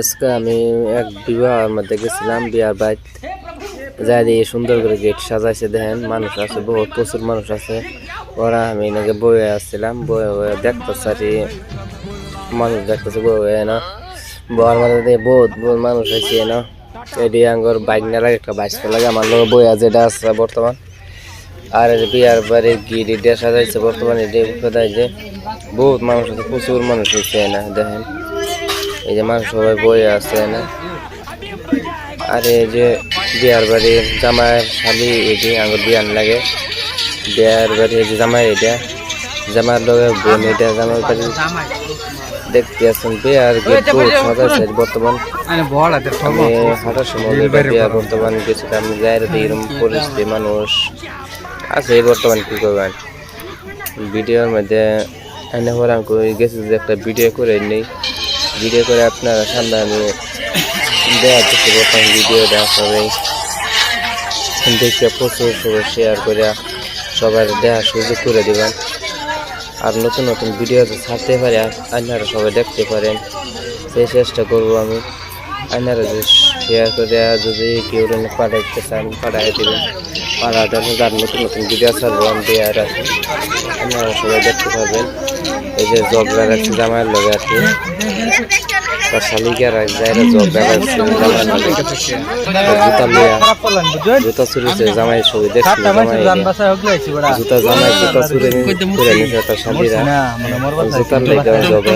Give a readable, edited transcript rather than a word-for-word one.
আজকে আমি এক বিবাহের মধ্যে গেছিলাম, বিয়ার বাইত যাই দিয়ে সুন্দর করে গেট সাজাইছে। দেখেন মানুষ আছে, বহুত প্রচুর মানুষ আছে। ওরা আমি নাকি বয়ে আসছিলাম, বয়ে বয়ে দেখতেছি আর মানুষ দেখতেছে বয়ে বয়ে না বয়ার মধ্যে বহুত বহুত মানুষ আছে না। এটি আঙ্গর বাইক না লাগে, একটা বাইক লাগে আমার লোক বইয়া যেটা আছে বর্তমান। আর বিয়ার বাড়ির গিট এটা সাজাইছে বর্তমান, এটি দেয় যে বহুত মানুষ আছে, প্রচুর মানুষ হয়েছে না। দেখেন এই যে মানুষ সবাই বয়ে আছে না। আর এই যে বিয়ার বাড়ির জামাইয়ের শালি, এটি আঙ্গুর বিয়ান লাগে। বিয়ার বাড়ি এই যে জামাই, এটা জামাইয়ের লগে বোন, এটা জামাই বাড়ি দেখতে আসছেন। বিয়ার গেট সাজাইছে বর্তমান। আমি হাঁটার সময় বিয়ার বর্তমান গেছিলাম, যাই এরকম পরিস্থিতি মানুষ আছে বর্তমান। কি করবেন ভিডিওর মধ্যে এনে পর আমি গেছি যে একটা ভিডিও করে নেই, ভিডিও করে আপনারা সামনে আমি দেওয়ার চেষ্টা করতাম। ভিডিওটা সবাই দেখে প্রচুর সবাই শেয়ার করে সবার দেওয়ার সুযোগ করে দেবেন। আর নতুন নতুন ভিডিও ছাড়তে পারে, আপনারা সবাই দেখতে পারেন, সেই চেষ্টা করবো আমি। আপনারা যে শেয়ার করে যদি কেউ পাঠাইতে চান পাঠাই দেবেন, পাঠাতে আর নতুন নতুন ভিডিও ছাড়বো আমি দেওয়ার আছে, আপনারা সবাই দেখতে পাবেন। এই যে জবরা রাখছে জামাইয়ের লগে আর কি, তার শালিকা রাখছে জবরা রাখছে জামাইয়ের লগে, জুতা লিয়া জুতা চুরিছে জামাই ছবি দেখছি। জুতা জামাই জুতা চুরি করে নিছে তার শালিরা, জুতার লেগে জবরা